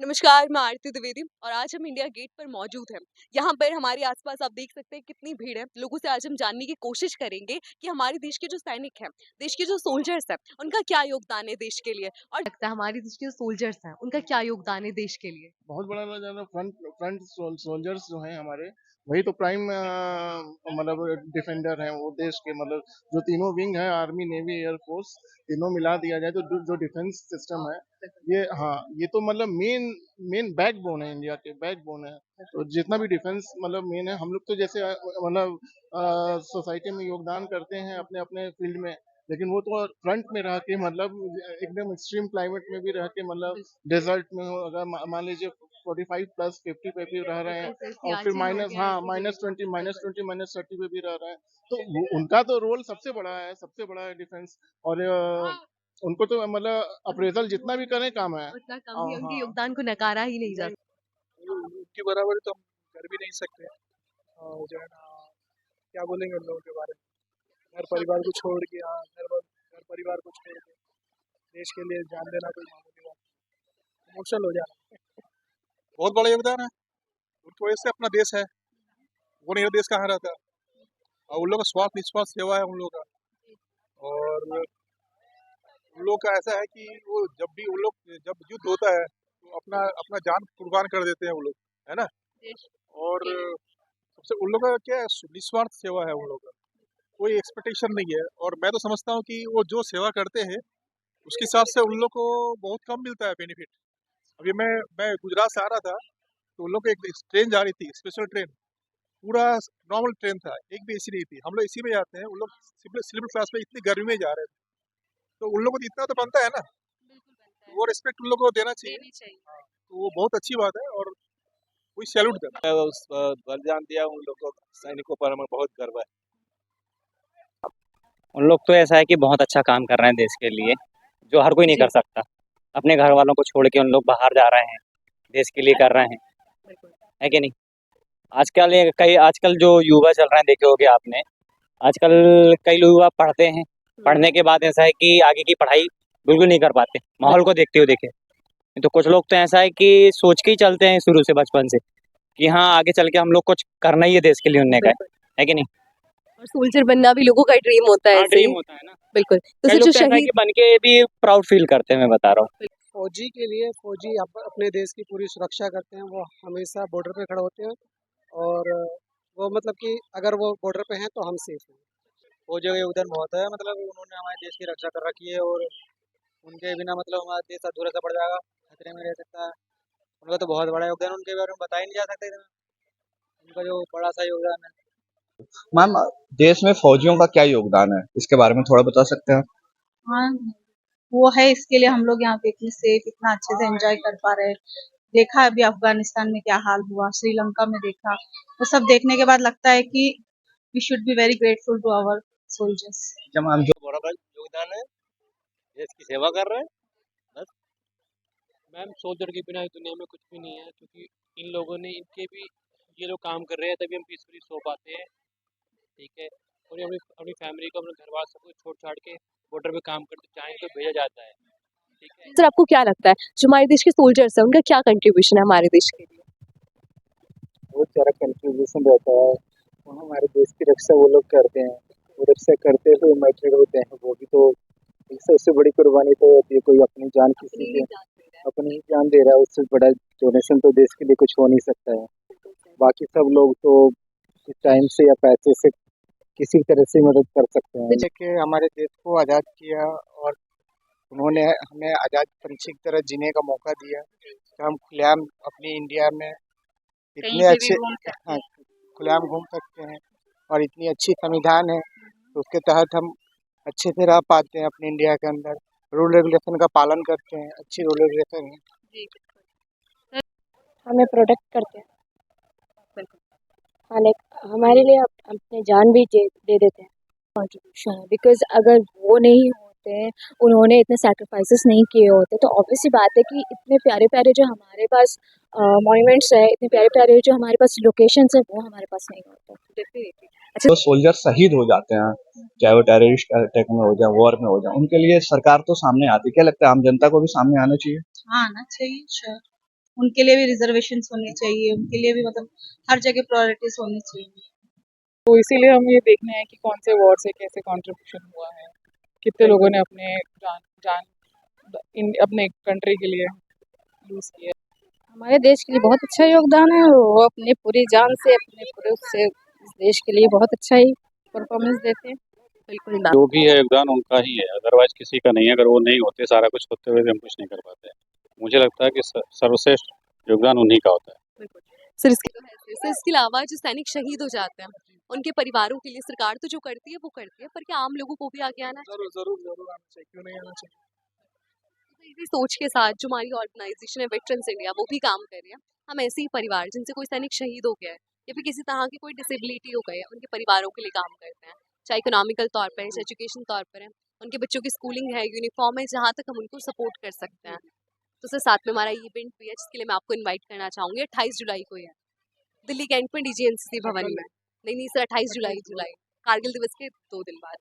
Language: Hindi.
नमस्कार, मैं आरती द्विवेदी और आज हम इंडिया गेट पर मौजूद हैं। यहाँ पर हमारे आसपास आप देख सकते हैं कितनी भीड़ है। लोगों से आज हम जानने की कोशिश करेंगे कि हमारे देश के जो सैनिक हैं, देश के जो सोल्जर्स हैं, उनका क्या योगदान है देश के लिए और लगता है हमारे देश के जो सोल्जर्स हैं, उनका क्या योगदान है देश के लिए। बहुत बड़ा जो फ्रंट फ्रंट सोल्जर्स जो हैं हमारे, वही तो प्राइम मतलब डिफेंडर हैं वो देश के। मतलब जो तीनों विंग है, आर्मी, नेवी, एयर फोर्स, तीनों मिला दिया जाए तो जो डिफेंस सिस्टम है, ये हाँ, ये तो मतलब मेन मेन बैकबोन है, इंडिया के बैकबोन है। तो जितना भी डिफेंस मतलब मेन है, हम लोग तो जैसे मतलब सोसाइटी में योगदान करते हैं अपने अपने फील्ड में, लेकिन वो तो फ्रंट में रह के मतलब एकदम एक्सट्रीम क्लाइमेट में भी रह के, मतलब डेजर्ट में हो, अगर मान लीजिए 45 प्लस 50 पे भी रह रहे हैं, और फिर माइनस, हाँ, -20 -30 पे भी रह रहे हैं, तो उनका तो रोल सबसे बड़ा है, सबसे बड़ा है डिफेंस। और उनको तो मतलब अप्रेजल जितना भी करें कम है। उतना कम ही, उनके हाँ, योगदान को नकारा ही नहीं जा उनकी बराबरी तो हम कर भी नहीं सकते। और जो है ना, क्या बोलेंगे उन लोगों के बारे में। घर परिवार को छोड़ के, हाँ, घर परिवार को छोड़ के देश के लिए जान देना कोई मामूली बात नहीं। इमोशनल हो जाना बहुत बड़ा योगदान है। उनकी वजह से अपना देश है, वो नहीं तो देश कहाँ रहता। और उन लोग का स्वार्थ निस्वार्थ सेवा है उन लोग का। और उन लोग का ऐसा है कि वो जब भी उन लोग जब युद्ध होता है तो अपना अपना जान कुर्बान कर देते हैं वो लोग, है ना। और सबसे उन लोग का क्या है, निस्वार्थ सेवा है उन लोग का, कोई एक्सपेक्टेशन नहीं है। और मैं तो समझता हूँ कि वो जो सेवा करते हैं उसके हिसाब से उन लोग को बहुत कम मिलता है बेनिफिट। अभी मैं गुजरात से आ रहा था तो उन लोग को एक ट्रेन जा रही थी, स्पेशल ट्रेन, पूरा नॉर्मल ट्रेन था, एक भी एसी नहीं थी। हम लोग एसी में जाते हैं, उन लोग स्लीपर क्लास में इतनी गर्मी में जा रहे थे। तो उन लोगों को तो इतना तो बनता है ना, वो रिस्पेक्ट उन लोगों को देना चाहिए। हाँ, तो वो बहुत अच्छी बात है और कोई सैल्यूट देना। उस बलिदान दिया उन लोगों को, सैनिकों पर हमें बहुत गर्व है। उन लोग तो ऐसा है कि बहुत अच्छा काम कर रहे हैं देश के लिए, जो हर कोई नहीं जी, कर सकता। अपने घर वालों को छोड़ के उन लोग बाहर जा रहे हैं, देश के लिए कर रहे हैं, बिल्कुल। है कि नहीं। आजकल ये कई आजकल जो युवा चल रहे हैं, देखे होगे आपने, आजकल कई लोग युवा पढ़ते हैं, पढ़ने के बाद ऐसा है कि आगे की पढ़ाई बिल्कुल नहीं कर पाते, माहौल को देखते हुए देखे। तो कुछ लोग तो ऐसा है कि सोच के ही चलते हैं शुरू से, बचपन से, कि हाँ आगे चल के हम लोग कुछ करना ही है देश के लिए, उनने का बिल्कुल। है कि नहीं। और सोल्जर बनना भी लोगों का ड्रीम होता है हाँ, ऐसे ही। ड्रीम होता है ना। बिल्कुल। तो कई सर लोग जो तो ऐसा है कि शहीद बन के भी प्राउड फील करते हैं, मैं बता रहा हूँ। फौजी के लिए, फौजी अपने देश की पूरी सुरक्षा करते हैं, वो हमेशा बॉर्डर पे खड़े होते हैं। और वो मतलब कि अगर वो बॉर्डर पे हैं तो हम सेफ हैं। फौजियों का योगदान बहुत है, मतलब उन्होंने हमारे देश की रक्षा कर रखी है। और उनके बिना मतलब हमारा देश अधूरा सा पड़ जाएगा, खतरे में रह सकता है। उनका तो बहुत बड़ा योगदान, उनके बारे में बता ही नहीं जा सकता इतना, उनका जो बड़ा सा योगदान है। मैम, देश में फौजियों का क्या योगदान है, इसके बारे में थोड़ा बता सकते हैं? हाँ, वो है, इसके लिए हम लोग यहाँ पे इतनी सेफ, इतना अच्छे से एंजॉय कर पा रहे हैं। देखा अभी अफगानिस्तान में क्या हाल हुआ, श्रीलंका में देखा, वो सब देखने के बाद लगता है कि we should be very grateful to our soldiers. क्या मैम, जो बड़ा भाई योगदान है, देश की सेवा कर रहे हैं बस। मैम सोल्जर के बिना इस दुनिया में कुछ भी नहीं है, क्योंकि इन लोगों ने इनके भी ये लोग काम कर रहे हैं तभी हम पीसफुली सो पाते हैं। ठीक है। और ये अपनी अपनी फैमिली को, अपने घर वालों सबको छोड़ छाड़ के बॉर्डर पे काम करते चाहें तो भेजा जाता है। ठीक है। सर आपको क्या लगता है जो हमारे देश के सोल्जर्स हैं उनका क्या कंट्रीब्यूशन है हमारे देश के लिए। बहुत सारा कंट्रीब्यूशन रहता है, और हमारे देश की रक्षा वो लोग करते हैं। वो रक्षा करते हुए मैटर होते हैं, वो भी तो एक सबसे बड़ी कुर्बानी तो होती है। कोई अपनी जान किसी के अपनी ही जान दे रहा है, उससे बड़ा डोनेशन तो देश के लिए कुछ हो नहीं सकता है। बाकी सब लोग तो टाइम से या पैसे से किसी तरह से मदद कर सकते हैं। जैसे हमारे देश को आज़ाद किया, और उन्होंने हमें आज़ाद पंछी की तरह जीने का मौका दिया, तो हम खुलेआम अपनी इंडिया में इतने अच्छे, हाँ, खुलेआम घूम सकते हैं। और इतनी अच्छी संविधान है, तो उसके तहत हम अच्छे से रह पाते हैं अपने इंडिया के अंदर। रूल रेगुलेशन का पालन करते हैं, अच्छी रूल रेगुलेशन है। हमें प्रोटेक्ट करते हैं। हाँ, लाइक हमारे लिए अपने जान भी दे देते हैं। कॉन्ट्रीब्यूशन है, बिकॉज अगर वो नहीं होते, उन्होंने इतने सैक्रिफाइसेस नहीं किए होते, तो ऑब्वियसली बात है कि इतने प्यारे प्यारे जो हमारे पास मॉन्यूमेंट्स है, इतने प्यारे प्यारे जो हमारे पास लोकेशंस है, वो हमारे पास नहीं होते। अच्छा, तो सोल्जर शहीद हो जाते हैं, चाहे वो टेररिस्ट अटैक में हो जाए, वॉर में हो जाए, उनके लिए सरकार तो सामने आती है। क्या लगता है आम जनता को भी सामने आना चाहिए? हाँ, आना चाहिए, श्योर। उनके लिए भी रिजर्वेशन होने चाहिए, उनके लिए भी मतलब हर जगह प्रायोरिटीज होनी चाहिए। तो इसीलिए हम ये देखना है कि कौन से वॉर से कैसे कंट्रीब्यूशन हुआ है, कितने लोगों ने अपने जान जान अपने कंट्री के लिए यूज किया। हमारे देश के लिए बहुत अच्छा योगदान है, वो अपनी पूरी जान से अपने पूरे उससे इस देश के लिए बहुत अच्छा ही परफॉर्मेंस देते हैं। बिल्कुल जो भी है योगदान उनका ही है, अदरवाइज किसी का नहीं है। अगर वो नहीं होते, सारा कुछ होते हुए भी हम कुछ नहीं कर पाते। मुझे लगता है कि सर्वश्रेष्ठ योगदान उन्हीं का होता है। सर इसके अलावा जो सैनिक शहीद हो जाते हैं उनके परिवारों के लिए सरकार तो जो करती है वो करती है, पर क्या आम लोगों को भी आगे आना जरूर जरूर जरूर आना चाहिए, क्यों नहीं आना चाहिए। चाहिए? इसी सोच के साथ जो हमारी ऑर्गेनाइजेशन है वेटरन्स इंडिया वो भी काम कर रहे हैं। हम ऐसे ही परिवार जिनसे कोई सैनिक शहीद हो गया है या फिर किसी तरह की कोई डिसेबिलिटी हो गई है उनके परिवारों के लिए काम करते हैं, चाहे इकोनॉमिकल तौर पर है, चाहे एजुकेशन तौर पर है, उनके बच्चों की स्कूलिंग है, यूनिफॉर्म है, जहाँ तक हम उनको सपोर्ट कर सकते हैं। तो सर साथ में हमारा इवेंट भी है जिसके लिए मैं आपको इनवाइट करना चाहूँगी। 28 जुलाई को ही है दिल्ली कैंट में डीजीएनसीसी भवन में। नहीं नहीं सर 28 जुलाई कारगिल दिवस के 2 दिन बाद।